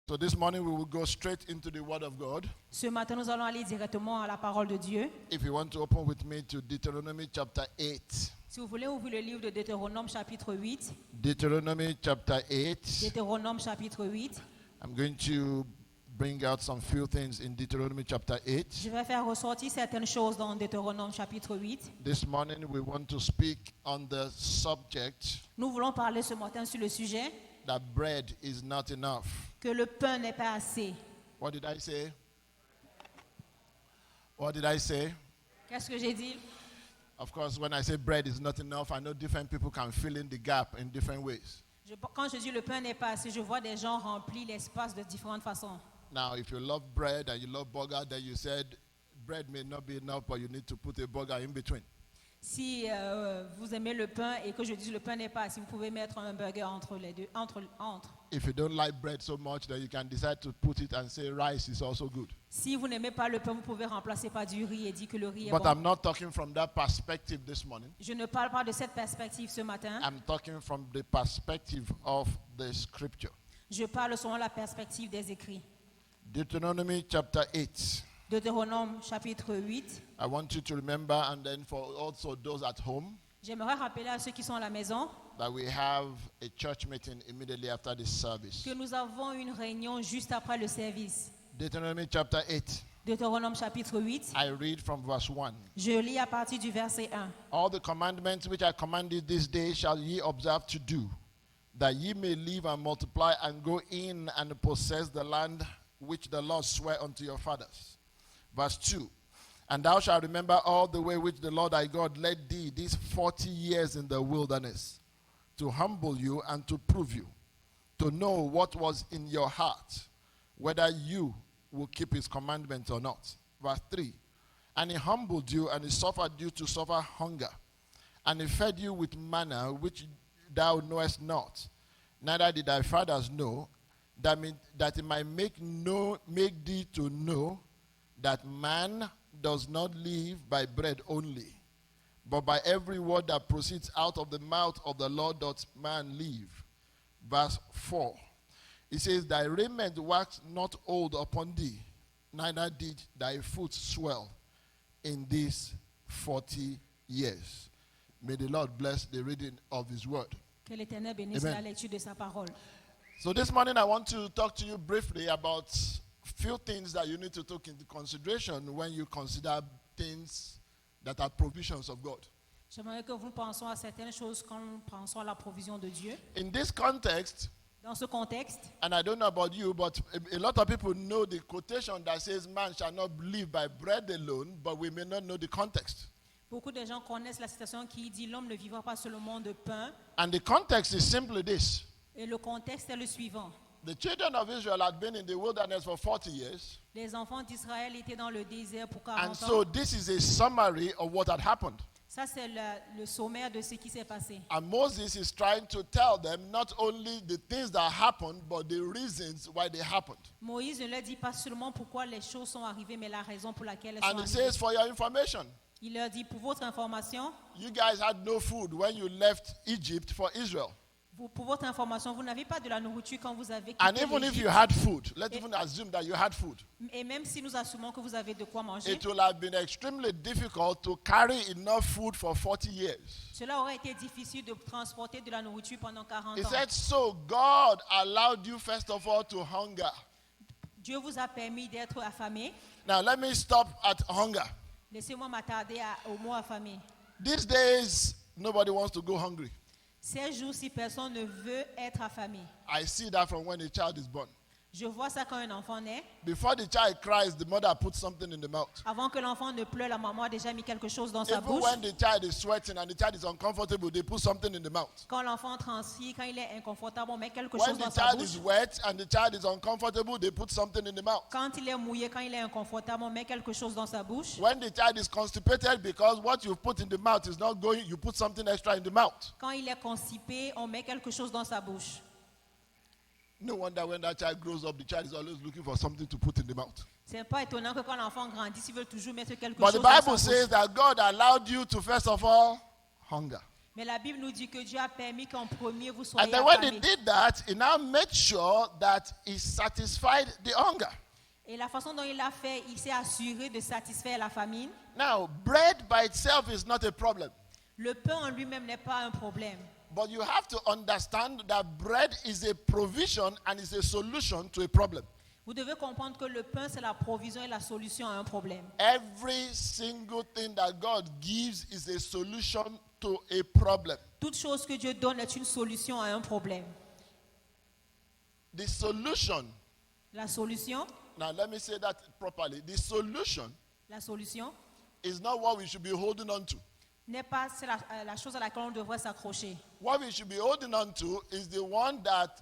So this morning we will go straight into the Word of God. Ce matin, nous allons aller directement à la parole de Dieu. If you want to open with me to Deuteronomy chapter 8. Si vous voulez ouvrir le livre de Deutéronome chapitre 8. Deuteronomy chapter 8. Deutéronome chapitre 8. I'm going to bring out some few things in Deuteronomy chapter 8. Je vais faire ressortir certaines choses dans Deutéronome chapitre 8. This morning we want to speak on the subject Nous voulons parler ce matin sur le sujet that bread is not enough. que le pain n'est pas assez. What did I say? What did I say? Qu'est-ce que j'ai dit? Of course, when I say bread is not enough, I know different people can fill in the gap in different ways. Quand je dis le pain n'est pas assez, je vois des gens remplir l'espace de différentes façons. Now, if you love bread and you love burger, then you said bread may not be enough, but you need to put a burger in between. Si vous aimez le pain et que je dis le pain n'est pas assez, vous pouvez mettre un burger entre les deux, entre. If you don't like bread so much, then you can decide to put it and say rice is also good. Si vous n'aimez pas le pain, vous pouvez remplacer par du riz et dire que le riz est But bon. I'm not talking from that perspective this morning. Je ne parle pas de cette perspective ce matin. I'm talking from the perspective of the scripture. Je parle selon la perspective des écrits. Deuteronomy chapter 8. Deutéronome chapitre 8. I want you to remember, and then for also those at home, J'aimerais rappeler à ceux qui sont à la maison that we have a church meeting immediately after this service. que nous avons une réunion juste après le service. Deuteronomy chapter 8. Deutéronome chapitre 8. I read from verse 1. Je lis à partir du verset 1. All the commandments which I command you this day shall ye observe to do, that ye may live and multiply and go in and possess the land which the Lord sware unto your fathers. Verse 2. And thou shalt remember all the way which the Lord thy God led thee these 40 years in the wilderness, to humble you and to prove you, to know what was in your heart, whether you will keep his commandments or not. Verse 3. And he humbled you, and he suffered you to suffer hunger, and he fed you with manna which thou knowest not, neither did thy fathers know, that it might make thee to know that man does not live by bread only, but by every word that proceeds out of the mouth of the Lord doth man live. Verse 4. It says, thy raiment waxed not old upon thee, neither did thy foot swell in these 40 years. May the Lord bless the reading of his word. Que l'Éternel bénisse Amen. la lecture de sa parole. So this morning I want to talk to you briefly about few things that you need to take into consideration when you consider things that are provisions of God. J'aimerais que vous pensiez à certaines choses quand nous pensons à la provision de Dieu. In this context, Dans ce contexte, and I don't know about you, but a lot of people know the quotation that says man shall not live by bread alone, but we may not know the context. beaucoup de gens connaissent la citation qui dit l'homme ne vivra pas seulement de pain. And the context is simply this. Et le contexte est le suivant. The children of Israel had been in the wilderness for 40 years. Les enfants d'Israël étaient dans le désert pour And 40 so ans. this is a summary of what had happened. Ça, c'est le sommaire de ce qui s'est passé. And Moses is trying to tell them not only the things that happened, but the reasons why they happened. Moïse ne leur dit pas seulement pourquoi les choses sont arrivées, mais la raison pour laquelle elles sont And it arrivées. says, for your information, Il leur dit, pour votre information, you guys had no food when you left Egypt for Israel. pour votre information, vous n'avez pas de la nourriture quand vous avez And quitté even if l'Égypte. you had food, let's even assume that you had food, Et même si nous assumons que vous avez de quoi manger, it will have been extremely difficult to carry enough food for 40 years. cela aurait été difficile de transporter de la nourriture pendant 40 He ans. said, so God allowed you first of all to hunger. Dieu vous a permis d'être affamé. Now let me stop at hunger. Laissez-moi m'attarder au mot affamé. These days, nobody wants to go hungry. Ces jours-ci, personne ne veut être affamé. I see that from when a child is born. Je vois ça quand un enfant naît. Before the child cries, the mother puts something in the mouth. Avant que l'enfant ne pleure, la maman a déjà mis quelque chose dans sa Even bouche. when the child is sweating and the child is uncomfortable, they put something in the mouth. Quand l'enfant transpire, quand il est inconfortable, on met quelque When chose the dans sa child bouche. is wet and the child is uncomfortable, they put something in the mouth. Quand il est mouillé, quand il est inconfortable, on met quelque chose dans sa bouche. When the child is constipated because what you put in the mouth is not going, you put something extra in the mouth. Quand il est constipé, on met quelque chose dans sa bouche. No wonder when that child grows up, the child is always looking for something to put in the mouth. C'est pas étonnant que quand l'enfant grandit, il veut toujours mettre quelque But chose the dans sa Bible bouche. says that God allowed you to first of all hunger. Mais la Bible nous dit que Dieu a permis qu'en premier vous soyez And then when he affamés. did that, he now made sure that he satisfied the hunger. Et la façon dont il l'a fait, il s'est assuré de satisfaire la famine. Now, bread by itself is not a problem. Le pain en lui-même n'est pas un problème. But you have to understand that bread is a provision and is a solution to a problem. Vous devez comprendre que le pain, c'est la provision et la solution à un problème. Every single thing that God gives is a solution to a problem. Toute chose que Dieu donne est une solution à un problème. The solution, La solution, now let me say that properly. The solution la solution is not what we should be holding on to. n'est pas c'est la chose à laquelle on devrait s'accrocher. What we should be holding on to is the one that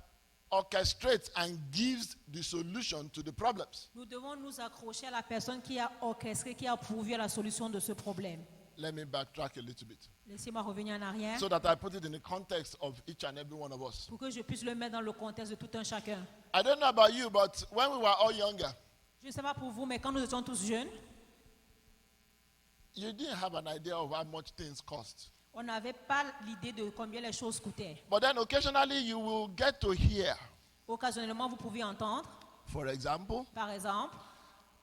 orchestrates and gives the solution to the problems. Nous devons nous accrocher à la personne qui a orchestré, qui a pourvu à la solution de ce problème. Let me backtrack a little bit Laissez-moi revenir en arrière so that I put it in the context of each and every one of us. pour que je puisse le mettre dans le contexte de tout un chacun. I don't know about you, but when we were all younger, Je ne sais pas pour vous, mais quand nous étions tous jeunes, you didn't have an idea of how much things cost. on n'avait pas l'idée de combien les choses coûtaient. But then occasionally you will get to hear, Occasionnellement, vous pouviez entendre, for example, par exemple,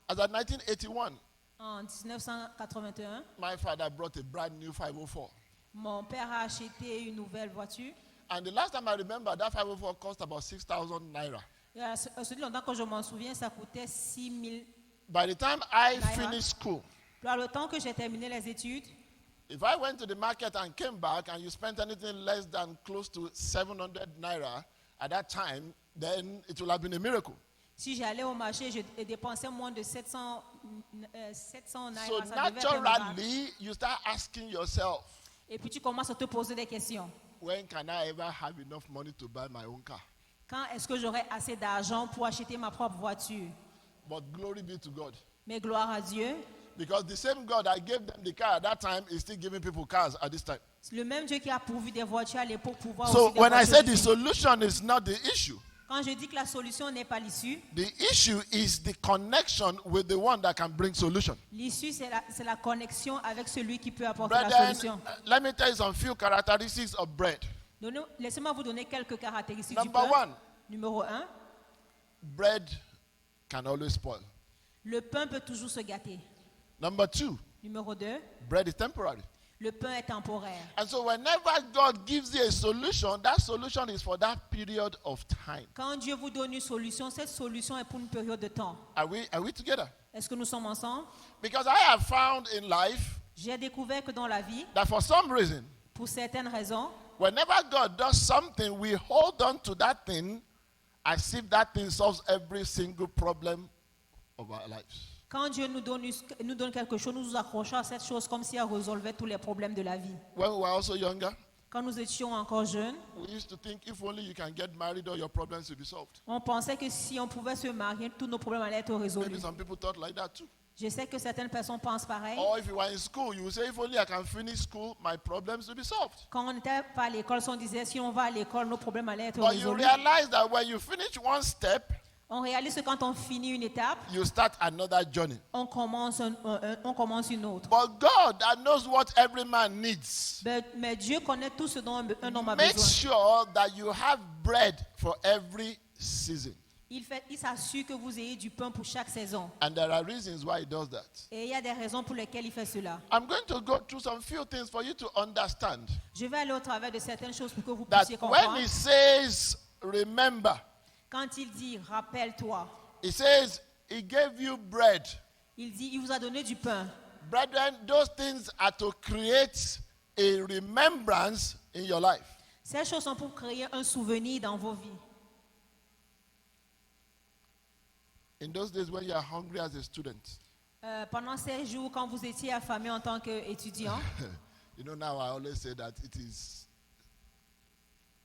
as at 1981, en 1981, my father brought a brand new 504. mon père a acheté une nouvelle voiture. And the last time I remember, that 504 cost about 6,000 naira. Et à ce longtemps que je m'en souviens, ça coûtait 6 000. By the time I Naira. finished school, Dans le temps que j'ai terminé les études, if I went to the market and came back and you spent anything less than close to 700 naira at that time, then it would have been a miracle. si j'allais au marché, je dépensais moins de 700 naira. So Ça devait être un miracle. naturally, you start asking yourself, Et puis tu commences à te poser des questions. when can I ever have enough money to buy my own car? Quand est-ce que j'aurai assez d'argent pour acheter ma propre voiture? But glory be to God. Mais gloire à Dieu. Because the same God that gave them the car at that time is still giving people cars at this time. C'est le même Dieu qui a pourvu des voitures à l'époque pour pouvoir So aussi des when I voitures say the ici. solution is not the issue, Quand je dis que la solution n'est pas l'issue, the issue is the connection with the one that can bring solution. l'issue c'est la connexion avec celui qui peut apporter la Brethren, solution. let me tell you some few characteristics of bread. Laissez-moi vous donner quelques caractéristiques Number du pain. one. Numéro 1, Bread can always spoil. le pain peut toujours se gâter. Number two, Numéro 2, bread is temporary. le pain est temporaire. And so whenever God gives you a solution, that solution is for that period of time. Quand Dieu vous donne une solution, cette solution est pour une période de temps. Are we together? Est-ce que nous sommes ensemble? Because I have found in life J'ai découvert que dans la vie, that for some reason, pour certaines raisons, whenever God does something, we hold on to that thing as if that thing solves every single problem of our lives. quand Dieu nous donne quelque chose, nous nous accrochons à cette chose comme si elle résolvait tous les problèmes de la vie. When we were also younger, Quand nous étions encore jeunes, we used to think if only you can get married, all your problems will be solved. on pensait que si on pouvait se marier, tous nos problèmes allaient être résolus. Maybe some people thought like that too. Je sais que certaines personnes pensent pareil. Or if you were in school, you would say, if only I can finish school, my problems will be solved. Quand on n'était pas à l'école, si on disait si on va à l'école, nos problèmes allaient être But you résolus. realize that when you finish one step, On réalise que quand on finit une étape, you start another journey. on commence une autre. But God that knows what every man needs, Mais Dieu connaît tout ce dont un homme a make besoin. sure that you have bread for every season. Il s'assure que vous ayez du pain pour chaque saison. And there are reasons why he does that. Et il y a des raisons pour lesquelles il fait cela. I'm going to go through some few things for you to understand Je vais aller au travers de certaines choses pour que vous that puissiez when comprendre. he says, remember, Quand il dit rappelle-toi, he says, he gave you bread. il dit il vous a donné du pain. Brethren, those things are to create a remembrance in your life. Ces choses sont pour créer un souvenir dans vos vies. In those days when you are hungry as a student, Pendant ces jours, quand vous étiez affamé en tant qu'étudiant, you know, now I always say that it is,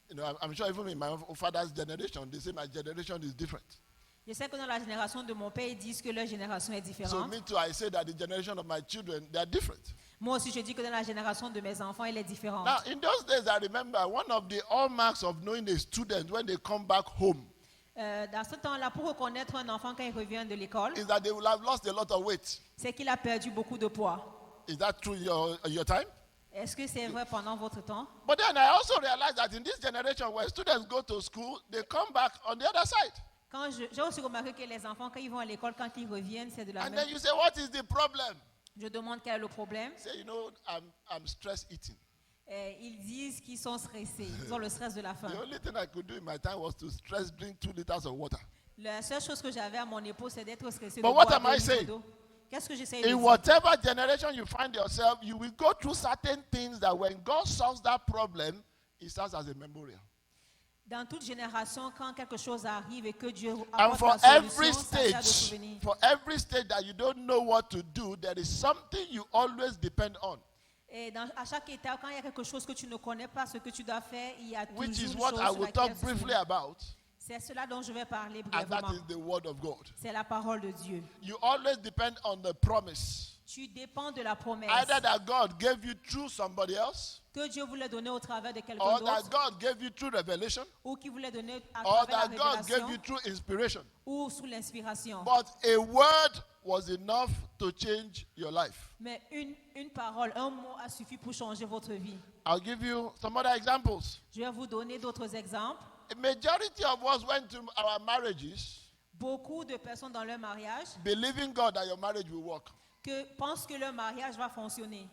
you know, I'm sure even in my father's generation, they say my generation is different. je sais que dans la génération de mon père, ils disent que leur génération est So différente. me too, I say that the generation of my children, they are different. Moi aussi, je dis que dans la génération de mes enfants, elle est différente. Now, in those days, I remember one of the hallmarks of knowing a student when they come back home Dans ce temps-là, pour reconnaître un enfant quand il revient de l'école, is that they will have lost a lot of weight. c'est qu'il a perdu beaucoup de poids. Is that true in your time? Est-ce que c'est vrai pendant votre temps? But then I also realized that in this generation, when students go to school, they come back on the other side. Quand j'ai aussi remarqué que les enfants, quand ils vont à l'école, quand ils reviennent, c'est de la And même. then you say, what is the problem? Je demande quel est le problème. Say, I'm stress eating. Ils disent qu'ils sont stressés. Ils ont le stress de la faim. The only thing I could do in my time was to stress drink 2 liters of water. La seule chose que j'avais à mon épaule, c'est d'être stressé. But de what boire am I 2 litres saying? d'eau. Qu'est-ce que j'essaie de In dire? whatever generation you find yourself, you will go through certain things that when God solves that problem, it serves as a memorial. Dans toute génération, quand quelque chose arrive et que Dieu And apporte for la every solution, ça sert de stage, souvenir. for every stage that you don't know what to do, there is something you always depend on, Et à chaque étape, quand il y a quelque chose que tu ne connais pas, ce que tu dois faire, il y a toujours which is une what chose I sur will laquelle talk se briefly souvenir. about, C'est cela dont je vais parler and that brièvement. is the word of God. C'est la parole de Dieu. You always depend on the promise. Tu dépends de la promesse Either that God gave you through somebody else, que Dieu voulait donner au travers de quelqu'un or that d'autre, God gave you through revelation, ou qu'il voulait donner à or travers that la God gave révélation, you through inspiration. ou sous l'inspiration. But a word was enough to change your life. Mais une parole, un mot a suffi pour changer votre vie. I'll give you some other examples. Je vais vous donner d'autres exemples. A majority of us went to our marriages Beaucoup de personnes dans leur mariage believing God that your marriage will work. pensent que leur mariage va fonctionner.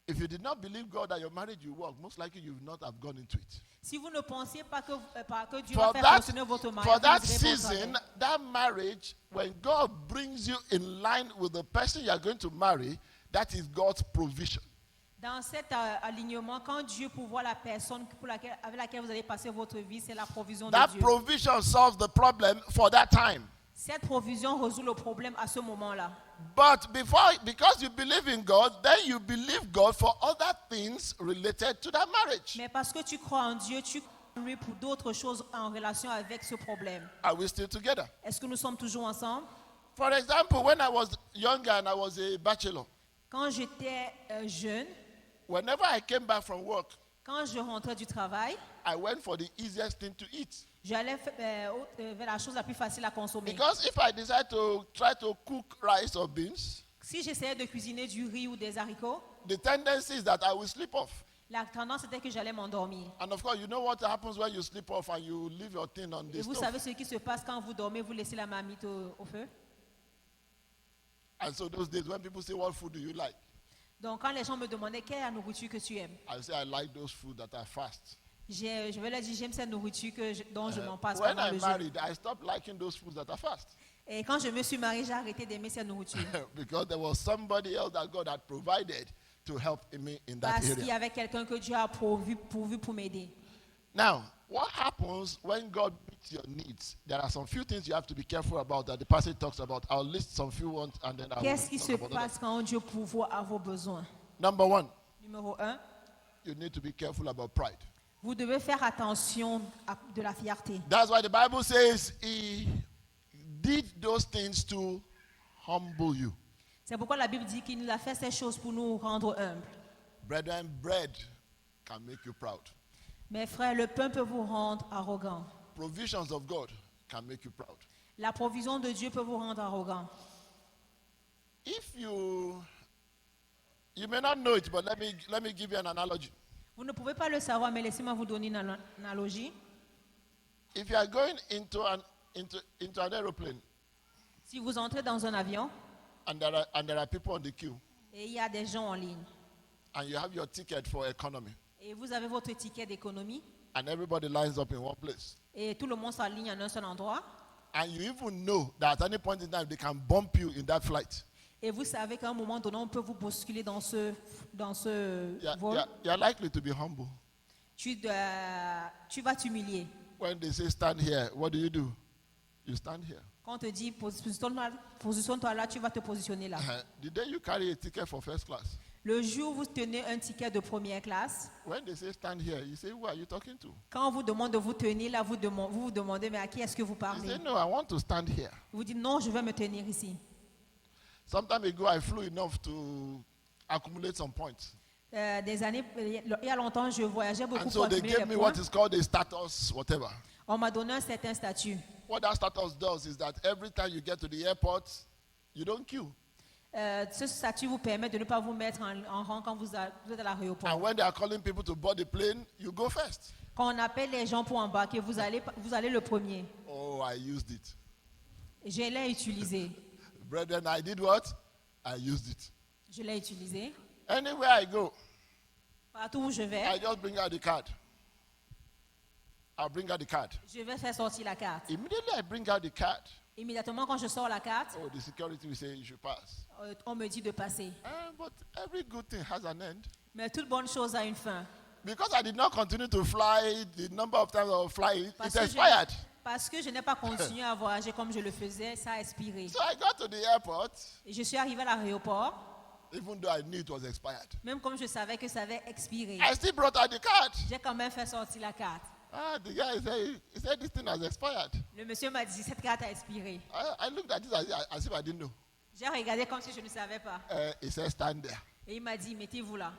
If you did not believe God that your marriage will work, most likely you would not have gone into it. Si vous ne pensiez pas que Dieu For va faire that, fonctionner votre mariage, for that vous irez pas au season, travers. that marriage, when God brings you in line with the person you are going to marry, that is God's provision. Dans cet alignement, quand Dieu pourvoit la personne avec laquelle vous allez passer votre vie, c'est la provision de That Dieu. provision solves the problem for that time. Cette provision résout le problème à ce moment-là. But because you believe in God, then you believe God for other things related to that marriage. Mais parce que tu crois en Dieu, tu crois en lui pour d'autres choses en relation avec ce problème. Are we still together? Est-ce que nous sommes toujours ensemble? For example, when I was younger and I was a bachelor, Quand j'étais jeune, whenever I came back from work, quand je rentrais du travail, I went for the easiest thing to eat. j'allais vers la chose la plus facile à consommer. Because if I decide to try to cook rice or beans, Si j'essayais de cuisiner du riz ou des haricots, the tendency is that I will sleep off. la tendance était que j'allais m'endormir. And of course, you know what happens when you sleep off and you leave your thing on Et the vous stove. savez ce qui se passe quand vous dormez, vous laissez la marmite au feu. And so those days when people say, what food do you like? Donc quand les gens me demandaient quelle est la nourriture que tu aimes, I say, I like those food that are fast. je vais leur dire j'aime cette nourriture dont je m'en passe When pendant I le jeûne. married, I stopped liking those foods that are fast. Et quand je me suis mariée, j'ai arrêté d'aimer cette nourriture. Because there was somebody else that God had provided to help me in that Parce qu'il y area. avait quelqu'un que Dieu a pourvu pour m'aider. Now, what happens when God meets your needs? There are some few things you have to be careful about that the passage talks about. I'll list some few ones and then I'll Qu'est-ce qui se talk about others. passe quand Dieu pourvoit à vos besoins? Number one, Numéro 1, you need to be careful about pride. vous devez faire attention de la fierté. That's why the Bible says he did those things to humble you. C'est pourquoi la Bible dit qu'il nous a fait ces choses pour nous rendre humbles. Brethren, bread can make you proud. Mes frères, le pain peut vous rendre arrogant. Provisions of God can make you proud. La provision de Dieu peut vous rendre arrogant. If you may not know it, but let me give you an analogy. Vous ne pouvez pas le savoir, mais laissez-moi vous donner une analogie. If you are going into an aeroplane Si vous entrez dans un avion and there are people on the queue et il y a des gens en ligne and you have your ticket for economy et vous avez votre ticket d'économie and everybody lines up in one place et tout le monde s'aligne en un seul endroit and you even know that at any point in time they can bump you in that flight, et vous savez qu'à un moment donné on peut vous bousculer dans ce vol, you're likely to be humble. tu vas t'humilier. When they say stand here, what do? You stand here. Quand on te dit positionne-toi là, tu vas te positionner là. The day you carry a ticket for first class, Le jour où vous tenez un ticket de première classe, when they say stand here, you say, who are you talking to? quand on vous demande de vous tenir là, vous vous demandez mais à qui est-ce que vous You parlez? say, no, I want to stand here. Vous dites non, je vais me tenir ici. Some time ago, I flew enough to accumulate some points. Des années, il y a longtemps, je voyageais beaucoup And pour so they accumuler gave les me points. what is called a status, whatever. On m'a donné un certain statut. What that status does is that every time you get to the airport, you don't queue. Ce statut vous permet de ne pas vous mettre en rang quand vous êtes à l'aéroport. And when they are calling people to board the plane, you go first. Quand on appelle les gens pour embarquer, vous allez le premier. Oh, I used it. Je l'ai utilisé. Brethren, I did what? I used it. Je l'ai utilisé. Anywhere I go, Partout où je vais, I just bring out the card. I'll bring out the card. je vais faire sortir la carte. Immediately I bring out the card. Immédiatement, quand je sors la carte, Oh, the security will say you should pass. on me dit de passer. But every good thing has an end. Mais toute bonne chose a une fin. Because I did not continue to fly, the number of times I was flying, Parce it's que, expired. parce que je n'ai pas continué à voyager comme je le faisais, ça a expiré. So I got to the airport, Et je suis arrivée à l'aéroport, even though I knew it was expired. même comme je savais que ça avait expiré. I still brought out the card. J'ai quand même fait sortir la carte. The guy said this thing has expired. Le monsieur m'a dit, cette carte a expiré. I looked at it as if I didn't know. J'ai regardé comme si je ne savais pas. He said, stand there. Et il m'a dit, mettez-vous là.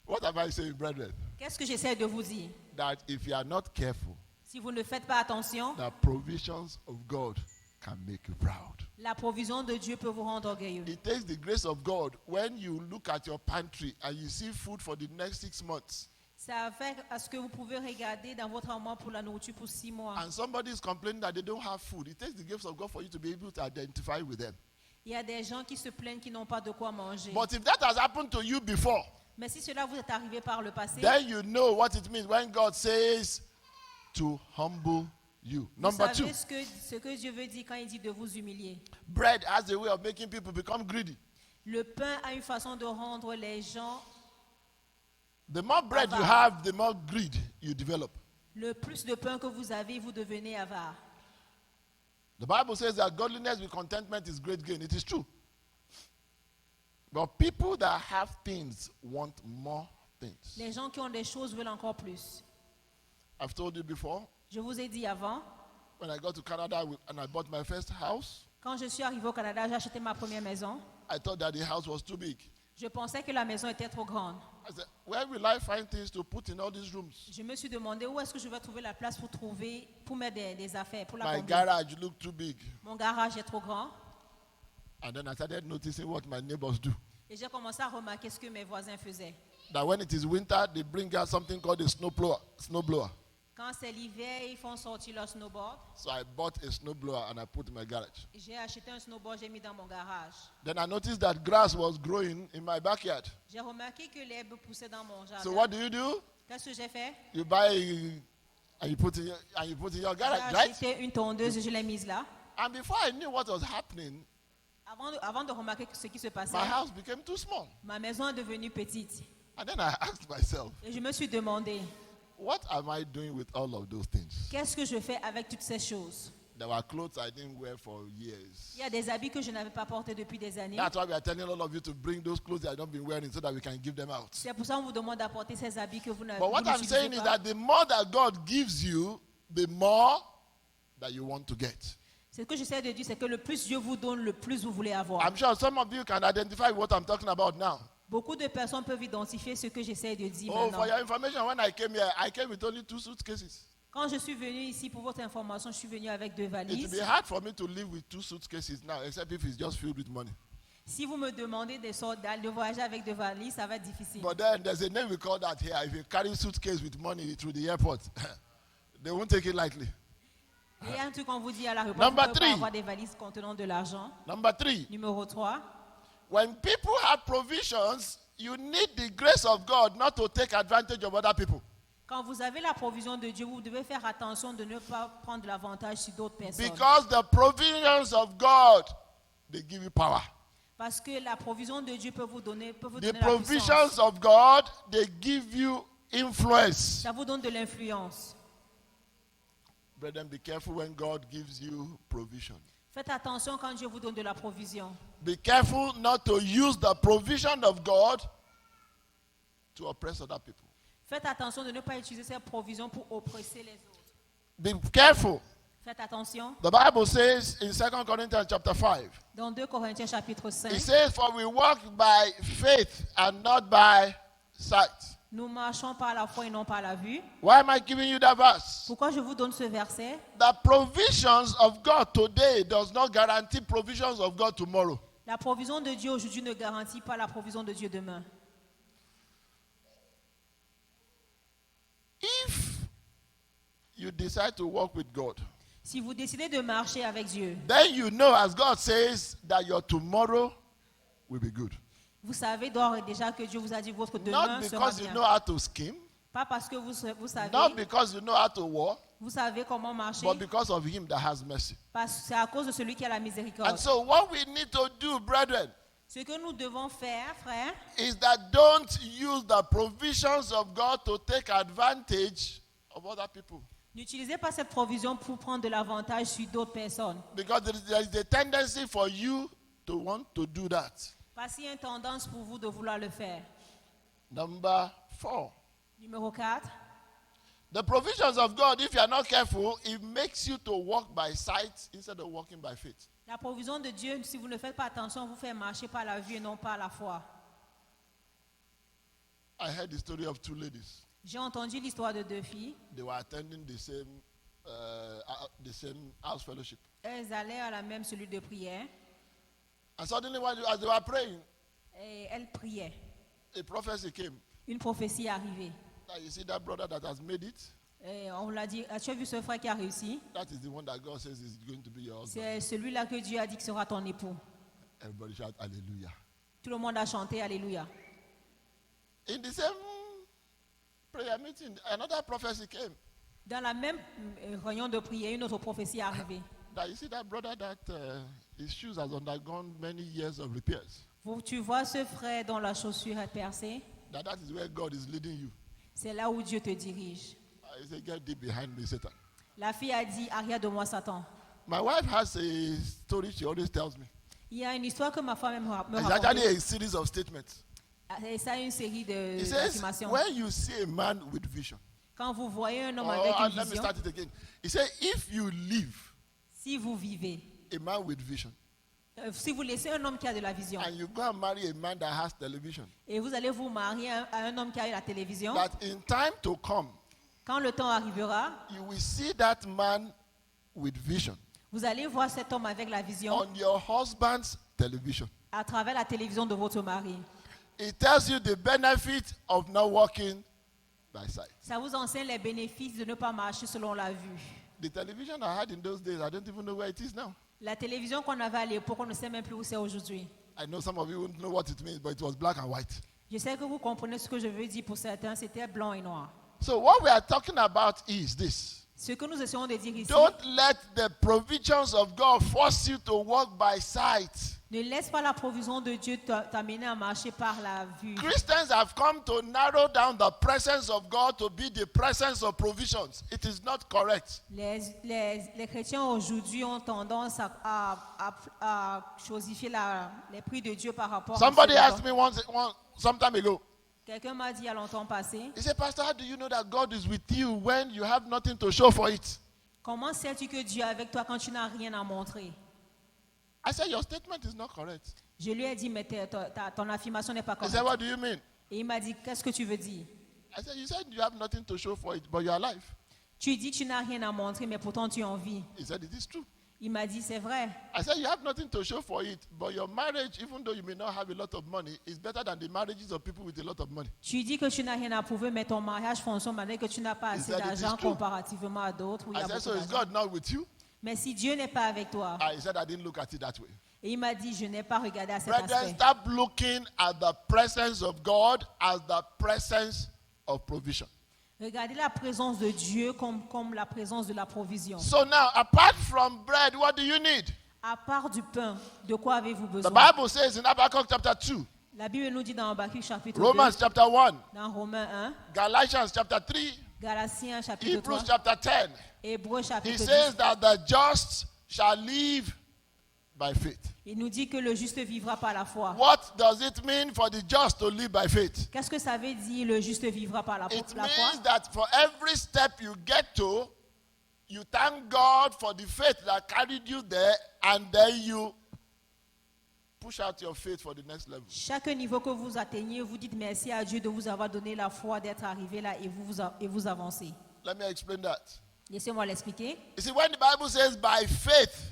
What am I saying, brethren? Qu'est-ce que j'essaie de vous dire? That if you are not careful, Si vous ne faites pas attention, the provisions of God can make you proud. la provision de Dieu peut vous rendre orgueilleux. It takes the grace of God when you look at your pantry and you see food for the next 6 months. Ça fait à ce que vous pouvez regarder dans votre armoire pour la nourriture pour 6 mois. And somebody is complaining that they don't have food. It takes the grace of God for you to be able to identify with them. Il y a des gens qui se plaignent qui n'ont pas de quoi manger. But if that has happened to you before, Mais si cela vous est arrivé par le passé, then you know what it means when God says to humble you. vous Number 2, savez ce que Dieu veut dire quand il dit de vous humilier. bread has a way of making people become greedy. Le pain a une façon de rendre les gens. The more bread you have, the more greed you develop. Le plus de pain que vous avez, vous devenez avare. The Bible says that godliness with contentment is great gain. It is true. But people that have things want more things. Les gens qui ont des choses veulent encore plus. I've told you before, Je vous ai dit avant, when I got to Canada and I bought my first house, quand je suis arrivé au Canada, j'ai acheté ma première maison. I thought that the house was too big. Je pensais que la maison était trop grande. I said, where will I find things to put in all these rooms? Je me suis demandé où est-ce que je vais trouver la place pour mettre des affaires, pour la My combler. garage looked too big. Mon garage est trop grand. And then I started noticing what my neighbors do. Et j'ai commencé à remarquer ce que mes voisins faisaient. That when it is winter, they bring out something called a snowblower. Quand c'est l'hiver, ils font sortir leur snowboard. So I bought a snowblower and I put in my garage. J'ai acheté un snowboard, j'ai mis dans mon garage. Then I noticed that grass was growing in my backyard. J'ai remarqué que l'herbe poussait dans mon jardin. So what do? Qu'est-ce que j'ai fait? You buy and you put in your J'ai garage, right? acheté une tondeuse et je l'ai mise là. And before I knew what was happening, Avant de remarquer ce qui se passait, my house became too small. ma maison est devenue petite. And then I asked myself, Et je me suis demandé, what am I doing with all of those things? qu'est-ce que je fais avec toutes ces choses? There were clothes I didn't wear for years. Il y a des habits que je n'avais pas portés depuis des années. That's why we are telling all of you to bring those clothes that I don't been wearing so that we can give them out. C'est pour ça qu'on vous demande d'apporter ces habits que vous n'avez But what vous I'm n'utilisez saying is pas. that the more that God gives you, the more that you want to get. Ce que j'essaie de dire, c'est que le plus Dieu vous donne, le plus vous voulez avoir. I'm sure some of you can identify what I'm talking about now. Beaucoup de personnes peuvent identifier ce que j'essaie de dire Oh, maintenant. for your information, when I came here, I came with only 2 suitcases. Quand je suis venu ici, pour votre information, je suis venu avec 2 It will valises. be hard for me to live with 2 suitcases now, except if it's just filled with money. Si vous me demandez de voyager avec 2 valises, ça va être difficile. But then there's a name we call that here. If you carry suitcase with money through the airport, they won't take it lightly. Il y a un truc qu'on vous dit à l'aéroport, Number vous pouvez pas 3. avoir des valises contenant de l'argent. Number 3, Numéro 3, when people have provisions, you need the grace of God not to take advantage of other people. quand vous avez la provision de Dieu, vous devez faire attention de ne pas prendre l'avantage sur d'autres personnes. Because the provisions of God, they give you power. Parce que la provision de Dieu peut vous donner The la puissance. provisions of God, they give you influence. Ça vous donne de l'influence. Brethren, be careful when God gives you provision. Faites attention quand Dieu vous donne de la provision. Be careful not to use the provision of God to oppress other people. Faites attention de ne pas utiliser ces provisions pour oppresser les autres. Be careful. Faites attention. The Bible says in 2 Corinthians chapter 5, Dans 2 Corinthiens chapitre 5, it says, for we walk by faith and not by sight. Nous marchons par la foi et non par la vue. Why am I giving you that verse? Pourquoi je vous donne ce verset? The provisions of God today does not guarantee provisions of God tomorrow. La provision de Dieu aujourd'hui ne garantit pas la provision de Dieu demain. If you decide to walk with God, Si vous décidez de marcher avec Dieu, then you know, as God says, that your tomorrow will be good. vous savez d'ores et déjà que Dieu vous a dit que votre demain Not sera because you bien. know how to scheme, Pas parce que vous savez, not because you know how to war, vous savez comment marcher, but because of Him that has mercy. parce que c'est à cause de celui qui a la miséricorde. And so, what we need to do, brethren, Ce que nous devons faire, frère, is that don't use the provisions of God to take advantage of other people. n'utilisez pas cette provision pour prendre de l'avantage sur d'autres personnes. Because there is a tendency for you to want to do that. Parce qu'il y a une tendance pour vous de vouloir le faire. Number 4. Numéro 4. The provisions of God, if you are not careful, it makes you to walk by sight instead of walking by faith. La provision de Dieu, si vous ne faites pas attention, vous fait marcher par la vue et non par la foi. I heard the story of two ladies. J'ai entendu l'histoire de deux filles. They were attending the same house fellowship. Elles allaient à la même cellule de prière And suddenly, as they were praying, et elles priaient. a prophecy came. Une prophétie est arrivée. That you see that brother that has made it, Et on l'a dit, as-tu vu ce frère qui a réussi? that is the one that God says is going to be your husband. C'est celui-là que Dieu a dit que sera ton époux. Everybody shout hallelujah. Tout le monde a chanté Alléluia. In the same prayer meeting, another prophecy came. Dans la même réunion de prière, une autre prophétie est arrivée. That you see that brother that his shoes has undergone many years of repairs. Tu vois ce frère dont la chaussure est percée? That is where God is leading you. C'est là où Dieu te dirige. He said, get deep behind me, Satan. La fille a dit, arrière de moi, Satan. My wife has a story she always tells me. Il y a une histoire que ma femme me It's actually raconte. a series of statements. Et ça, une série He says, d'affirmations. when you see a man with vision, Quand vous voyez un homme oh, avec une let me vision, start it again. He said, if you leave si vous vivez, a man with vision si vous laissez un homme qui a de la vision, and you go and marry a man that has television, et vous allez vous marier à un homme qui a la télévision, that in time to come, quand le temps arrivera, you will see that man with vision vous allez voir cet homme avec la vision on your husband's television. à travers la télévision de votre mari. It tells you the benefit of not walking by sight. Ça vous enseigne les bénéfices de ne pas marcher selon la vue. The television I had in those days, I don't even know where it is now. La télévision qu'on avait à l'époque, on ne sait même plus où c'est aujourd'hui. I know some of you won't know what it means, but it was black and white. Je sais que vous comprenez ce que je veux dire pour certains, c'était blanc et noir. So what we are talking about is this. Ce que nous essayons de dire ici, Don't let the provisions of God force you to walk by sight. ne laisse pas la provision de Dieu t'amener à marcher par la vue. Christians have come to narrow down the presence of God to be the presence of provisions. It is not correct. Les chrétiens aujourd'hui ont tendance à chosifier les prix de Dieu par rapport Somebody à asked me some time ago. Quelqu'un m'a dit il y a longtemps passé, He said, Pastor, how do you know that God is with you when you have nothing to show for it? comment sais-tu que Dieu est avec toi quand tu n'as rien à montrer? I said, your statement is not correct. Je lui ai dit, mais ton affirmation n'est pas He said, correcte. what do you mean? Et il m'a dit, qu'est-ce que tu veux dire? I said, you said you have nothing to show for it, but you are alive. Tu dis que tu n'as rien à montrer, mais pourtant tu en vis. He said, it is true. Il m'a dit, c'est vrai. I said, you have nothing to show for it, but your marriage, even though you may not have a lot of money, is better than the marriages of people with a lot of money. Tu dis que tu n'as rien à prouver, mais ton mariage fonctionne malgré que tu n'as pas assez said it is d'argent true. comparativement à d'autres où il y I a said, beaucoup so is d'argent. God not with you? Mais si Dieu n'est pas avec toi, I said, I didn't look at it that way. et il m'a dit, je n'ai pas regardé à cet Brethren, aspect. stop looking at the presence of God as the presence of provision. Regardez la présence de Dieu comme la présence de la provision. So now, apart from bread, what do you need? À part du pain, de quoi avez-vous The besoin? Bible says in Habakkuk chapter 2, La Bible nous dit dans Habakkuk chapitre Romans 2, chapter 1, dans Romains 1, Galatians chapter 3, Galatiens chapitre Hebrews 3, chapter 10. Hébreux He chapitre 10. says that the just shall live by faith. Il nous dit que le juste vivra par la foi. What does it mean for the just to live by faith? Qu'est-ce que ça veut dire le juste vivra par la foi? It means that for every step you get to, you thank God for the faith that carried you there, and then you push out your faith for the next level. Chaque niveau que vous atteignez, vous dites merci à Dieu de vous avoir donné la foi d'être arrivé là et vous avancez. Let me explain that. Laissez-moi l'expliquer. You see, when the Bible says by faith,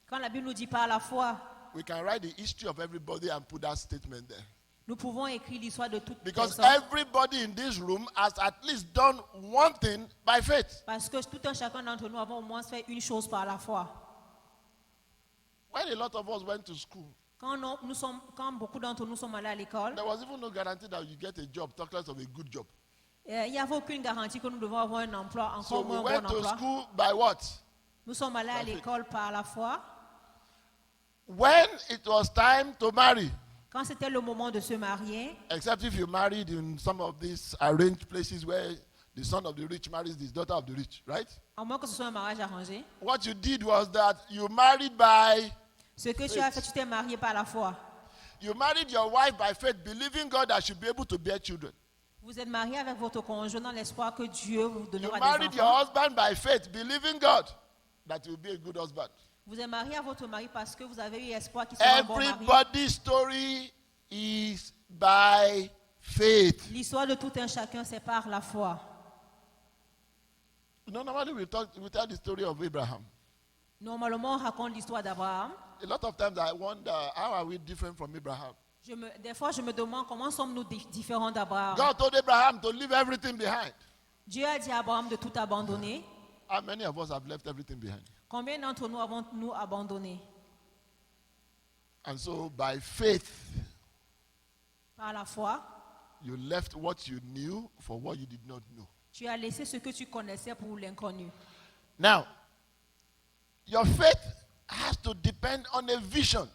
Quand la Bible nous dit par la foi, we can write the history of everybody and put that statement there. nous pouvons écrire l'histoire de toute Because personne. everybody in this room has at least done one thing by faith. Parce que tout un chacun d'entre nous avons au moins fait une chose par la foi. When a lot of us went to school, Quand beaucoup d'entre nous sommes allés à l'école, there was even no guarantee that you get a job, talk less of a good job. il n'y avait aucune garantie que nous devons avoir un emploi, So encore we moins un went bon to emploi. school by what? Nous sommes allés à By faith. l'école par la foi. When it was time to marry, Quand c'était le moment de se marier, except if you married in some of these arranged places where the son of the rich marries the daughter of the rich, right? à moins que ce soit un mariage arrangé, What you did was that you married by, ce que tu as fait, tu t'es marié par la foi. you married your wife by faith, believing God that she'll be able to bear children. Vous êtes marié avec votre conjoint dans l'espoir que Dieu vous You donnera des married your enfants. husband by faith, believing God that you'll be a good husband. Vous êtes marié à votre mari parce que vous avez eu espoir qu'il sera un bon mari. Everybody's story is by faith. L'histoire de tout un chacun, c'est par la foi. You know, normally we tell the story of Abraham. Normalement, on raconte l'histoire d'Abraham. A lot of times I wonder, how are we different from Abraham? Des fois, je me demande comment sommes-nous différents d'Abraham. God told Abraham to leave everything behind. Dieu a dit à Abraham de tout abandonner. How many of us have left everything behind? Combien d'entre nous avons-nous abandonné? And so by faith, Par la foi, you left what you knew for what you did not know. tu as laissé ce que tu connaissais pour l'inconnu. Now, your faith has to depend on a vision.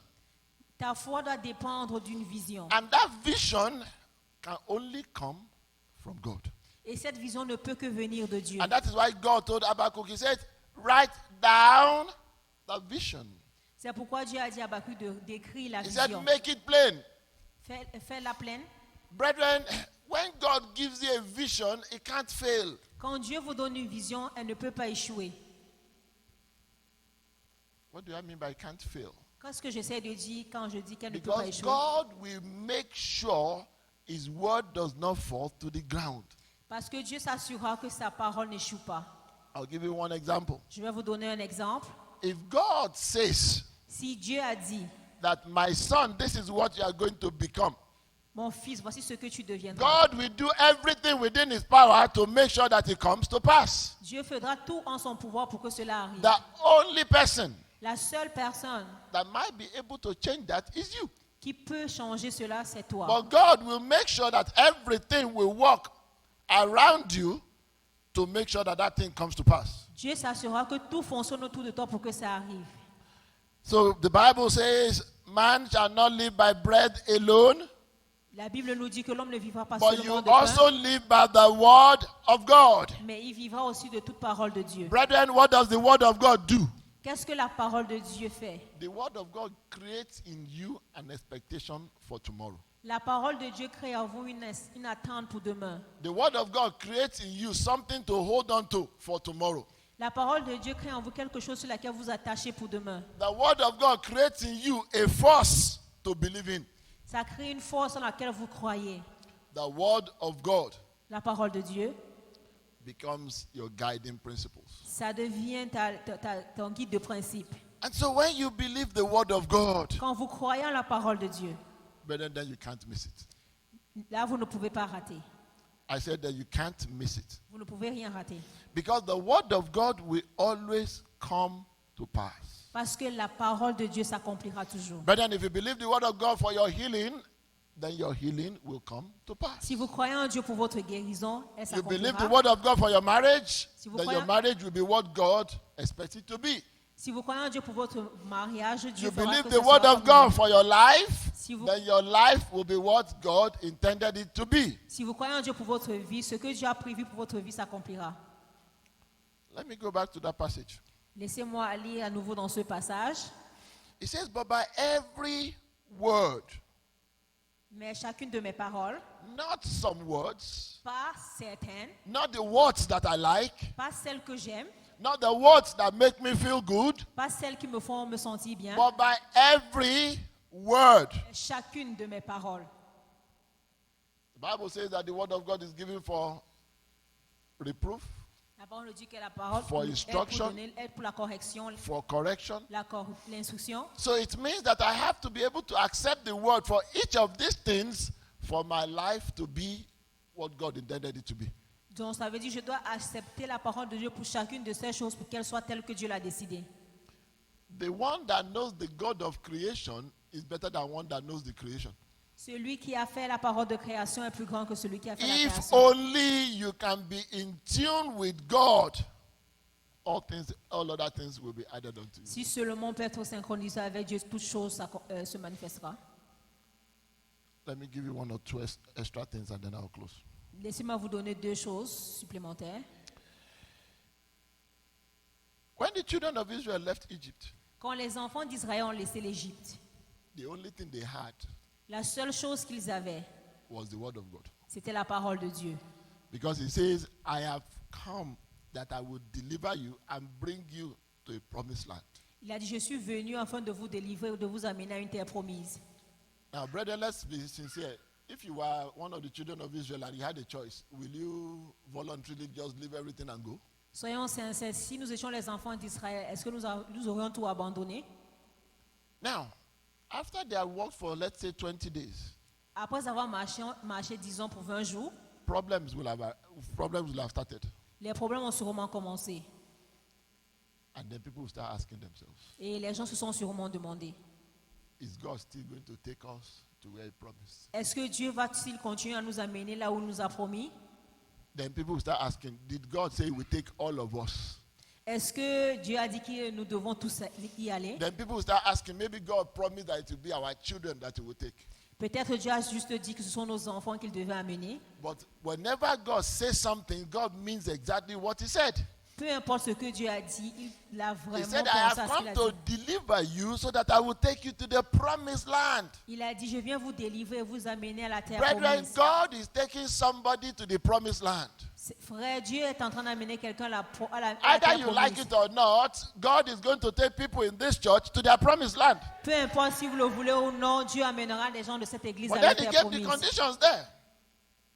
Ta foi doit dépendre d'une vision. And that vision can only come from God. Et cette vision ne peut que venir de Dieu. And that is why God told Habakkuk, he said, write down the vision. C'est pourquoi Dieu a dit à Habakkuk d'écrire la He said, vision. make it plain. Fais-la pleine. Brethren, when God gives you a vision, it can't fail. Quand Dieu vous donne une vision, elle ne peut pas échouer. What do I mean by can't fail? Qu'est-ce que j'essaie de dire quand je dis qu'elle ne peut pas Because échouer? God will make sure his word does not fall to the ground. Parce que Dieu s'assurera que sa parole n'échoue pas. I'll give you one example. Je vais vous donner un exemple. If God says Si Dieu a dit, that my son, this is what you are going to become, mon fils, voici ce que tu deviendras. God will do everything within his power to make sure that it comes to pass. Dieu fera tout en son pouvoir pour que cela arrive. The only person La seule personne that might be able to change that is you. qui peut changer cela, c'est toi. But God will make sure that everything will work around you to make sure that that thing comes to pass. Dieu s'assurera que tout fonctionne autour de toi pour que ça arrive. So the Bible says, man shall not live by bread alone, La Bible nous dit que l'homme ne vivra pas but you seulement de also pain, live by the word of God. mais il vivra aussi de toute parole de Dieu. Brethren, what does the word of God do? Qu'est-ce que la parole de Dieu fait? The word of God creates in you an expectation for tomorrow. La parole de Dieu crée en vous une attente pour demain. The word of God creates in you something to hold on to for tomorrow. La parole de Dieu crée en vous quelque chose sur laquelle vous attachez pour demain. The word of God creates in you a force to believe in. Ça crée une force en laquelle vous croyez. The word of God La parole de Dieu, becomes your guiding principles. ça devient ton guide de principe. And so when you believe the word of God, Quand vous croyez en la parole de Dieu, brethren, then you can't miss it. là, vous ne pouvez pas rater. I said that you can't miss it. Vous ne pouvez rien rater. Because the word of God will always come to pass. Parce que la parole de Dieu s'accomplira toujours. Brethren, if you believe the word of God for your healing, then your healing will come to pass. Si vous croyez en Dieu pour votre guérison, elle You believe the s'accomplira. word of God for your marriage, Si vous then croyez- your marriage will be what God expects it to be. Si vous croyez en Dieu pour votre mariage, Dieu You fera believe que the ce word sera of comme God for your life, Si vous- then your life will be what God intended it to be. Si vous croyez en Dieu pour votre vie, ce que Dieu a prévu pour votre vie s'accomplira. Let me go back to that passage. Laissez-moi lire à nouveau dans ce passage. It says, but by every word, Mais chacune de mes paroles, not some words, pas certaines, not the words that I like, pas celles que j'aime, not the words that make me feel good, pas celles qui me font me sentir bien, but by every word. chacune de mes paroles. The Bible says that the word of God is given for reproof, La parole dit que la parole For aide instruction. aide pour la correction, for correction. l'instruction. So it means that I have to be able to accept the word for each of these things for my life to be what God intended it to be. Donc ça veut dire que je dois accepter la parole de Dieu pour chacune de ces choses pour qu'elle soit telle que Dieu l'a décidé. The one that knows the God of creation is better than one that knows the creation. Celui qui a fait la parole de création est plus grand que celui qui a fait la If création. only you can be in tune with God, all other things will be added unto you. Si seulement on peut être synchronisé avec Dieu, toute chose se manifestera. Let me give you one or two extra things and then I'll close. Laissez-moi vous donner 2 choses supplémentaires. When the children of Israel left Egypt, Quand les enfants d'Israël ont laissé l'Égypte, the only thing they had la seule chose qu'ils avaient, was the word of God. c'était la parole de Dieu. Because he says, I have come that I will deliver you and bring you to a promised land. Il a dit, je suis venu afin de vous délivrer ou de vous amener à une terre promise. Now, brethren, let's be sincere. If you were one of the children of Israel and you had a choice, will you voluntarily just leave everything and go? Soyons sincères, si nous étions les enfants d'Israël, est-ce que nous aurions tout abandonné? Now, after they had walked for, let's say, 20 days, Après avoir marché disons, pour 20 jours, problems will have started. les problèmes ont sûrement commencé. And then people will start asking themselves, Et les gens se sont sûrement demandé, is God still going to take us to where he promised? est-ce que Dieu va-t-il continuer à nous amener là où il nous a promis? Then people will start asking, did God say he will take all of us? Est-ce que Dieu a dit que nous devons tous y aller? Then people will start asking, maybe God promised that it will be our children that he will take. Peut-être Dieu a juste dit que ce sont nos enfants qu'il devait amener. But whenever God says something, God means exactly what he said. Peu importe ce que Dieu a dit, il a He vraiment said, I pensé à have ce qu'il come a to dit. deliver you so that I will take you to the promised land. Il a dit, je viens vous délivrer et vous amener à la terre Brethren, promise. God is taking somebody to the promised land. Frère, Dieu est en train d'amener quelqu'un à la Either terre you like promise. it or not, God is going to take people in this church to their promised land. Peu importe si vous le voulez ou non, Dieu amènera des gens de cette église But à la then he terre gave the promise. conditions there.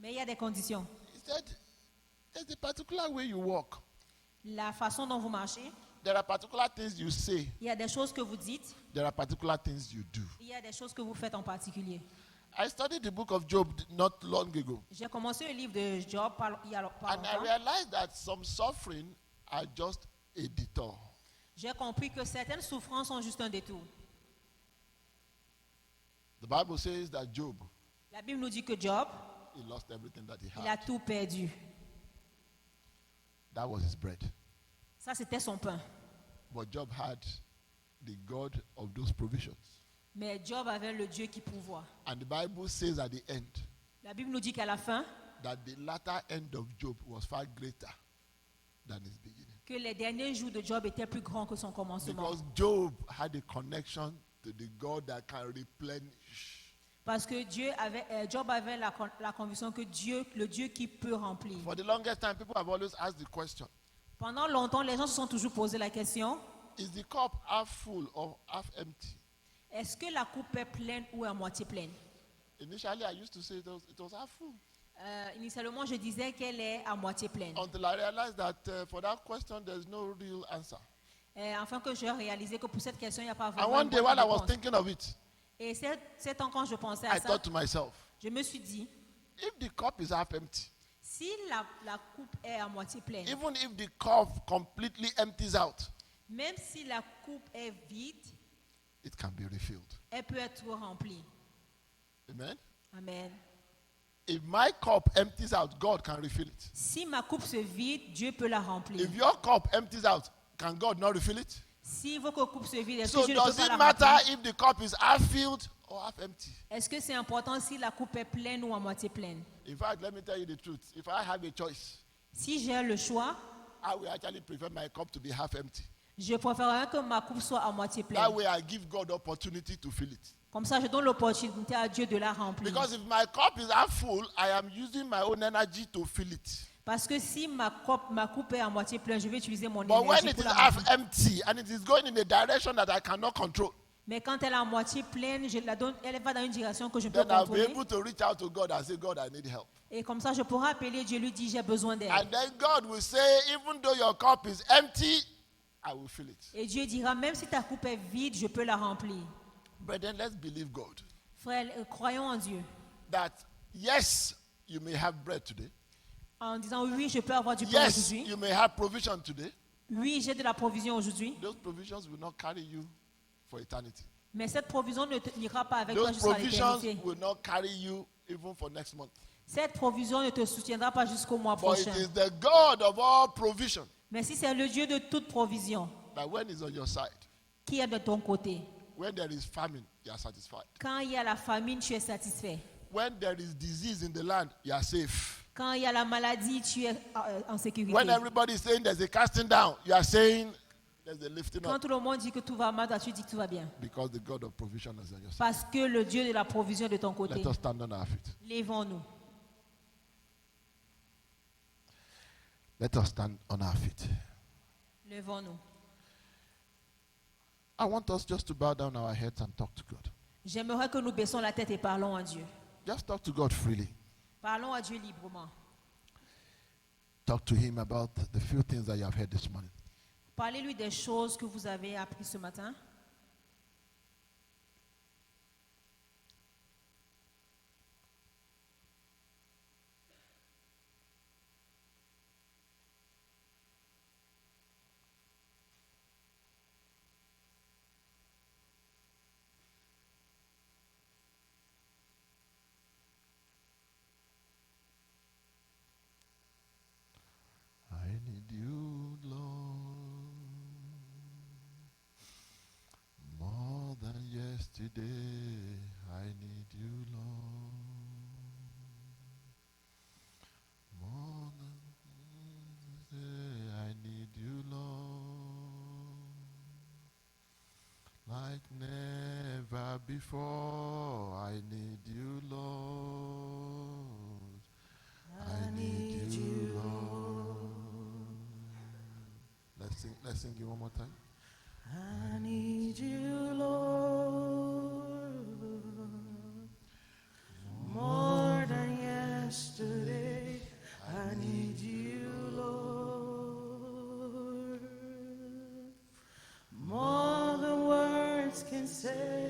Mais il y a des conditions. He said, there's a particular way you walk. La façon dont vous marchez, There are particular things you say. il y a des choses que vous dites, There are particular things you do. il y a des choses que vous faites en particulier. I studied the book of Job not long ago. J'ai commencé le livre de Job il y a pas And I longtemps. realized that some suffering are just a detour. J'ai compris que certaines souffrances sont juste un détour. The Bible says that Job, La Bible nous dit que Job, he lost everything that he il a had. tout perdu. That was his bread. Ça, c'était son pain. But Job had the God of those provisions. Mais Job avait le Dieu qui pourvoit. And the Bible says at the end La Bible nous dit qu'à la fin, that the latter end of Job was far greater than his beginning. que les derniers jours de Job étaient plus grands que son commencement. Because Job had a connection to the God that can replenish. Parce que Job avait la conviction que Dieu, le Dieu qui peut remplir. For the longest time, people have always asked the question, Pendant longtemps, les gens se sont toujours posé la question, is the cup half full or half empty? est-ce que la coupe est pleine ou à moitié pleine? Initially, I used to say it was half full. Initialement, je disais qu'elle est à moitié pleine. Until I realized that for that question, there's no real answer. Afin que j'ai réalisé que pour cette question, il n'y a pas And vraiment one une day, bonne while I was réponse. thinking of it, Et c'est temps quand je pensais à I ça, thought to myself, je me suis dit, if the cup is half empty, si la coupe est à moitié pleine, even if the cup completely empties out, même si la coupe est vide, it can be refilled. elle peut être remplie. Amen. Amen. If my cup empties out, God can refill it. Si ma coupe se vide, Dieu peut la remplir. If your cup empties out, can God not refill it? Si votre coupe se vide, est-ce So que Dieu ne peut does pas it la matter remplir? if the cup is half filled or half empty? Est-ce que c'est important si la coupe est pleine ou à moitié pleine? In fact, let me tell you the truth. If I have a choice, Si j'ai le choix, I will actually prefer my cup to be half empty. je préférerais que ma coupe soit à moitié pleine. That way I give God opportunity to fill it. Comme ça, je donne l'opportunité à Dieu de la remplir. Because if my cup is half full, I am using my own energy to fill it. Parce que si ma coupe est à moitié pleine, je vais utiliser mon But when énergie it pour is la half remplir. empty and it is going in a direction that I cannot control, Mais quand elle est à moitié pleine, elle va dans une direction que je peux then I'll be contrôler. able to reach out to God and say, God, I need help. Et comme ça, je pourrai appeler Dieu, lui dire j'ai besoin d'aide. And then God will say, even though your cup is empty, I will fill it. Et Dieu dira, même si ta coupe est vide, je peux la remplir. Brethren, let's believe God Frères, croyons en Dieu. that yes, you may have bread today. En disant oui, je peux avoir du pain Yes, aujourd'hui. you may have provision today. Oui, j'ai de la provision aujourd'hui. Those provisions will not carry you for eternity. Mais cette provision n'ira pas avec toi Those jusqu'à provisions l'éternité. will not carry you even for next month. Cette provision ne te soutiendra pas jusqu'au mois For it prochain. is the God of all provision Mais si c'est le Dieu de toute provision that when he's on your side, qui est de ton côté, when there is famine, you are satisfied. quand il y a la famine, tu es satisfait. When there is disease in the land, you are safe. Quand il y a la maladie, tu es en sécurité. When everybody is saying there's a casting down, you are saying there's a lifting Quand up tout le monde dit que tout va mal, toi tu dis que tout va bien. because the God of provision is on your side. Parce que le Dieu de la provision est de ton côté. Let us stand on our feet. Lèvons-nous. Let us stand on our feet. Lèvons-nous. I want us just to bow down our heads and talk to God. J'aimerais que nous baissons la tête et parlons à Dieu. Just talk to God freely. Parlons à Dieu librement. Talk to Him about the few things that you have heard this morning. Parlez-lui des choses que vous avez apprises ce matin. I need you, Lord, more than yesterday. I need you, Lord, more than yesterday. I need you, Lord, like never before. I need you, Lord. I need you, Lord. Let's sing it one more time. I need you, Lord, more than yesterday. I need you, Lord, more than words can say.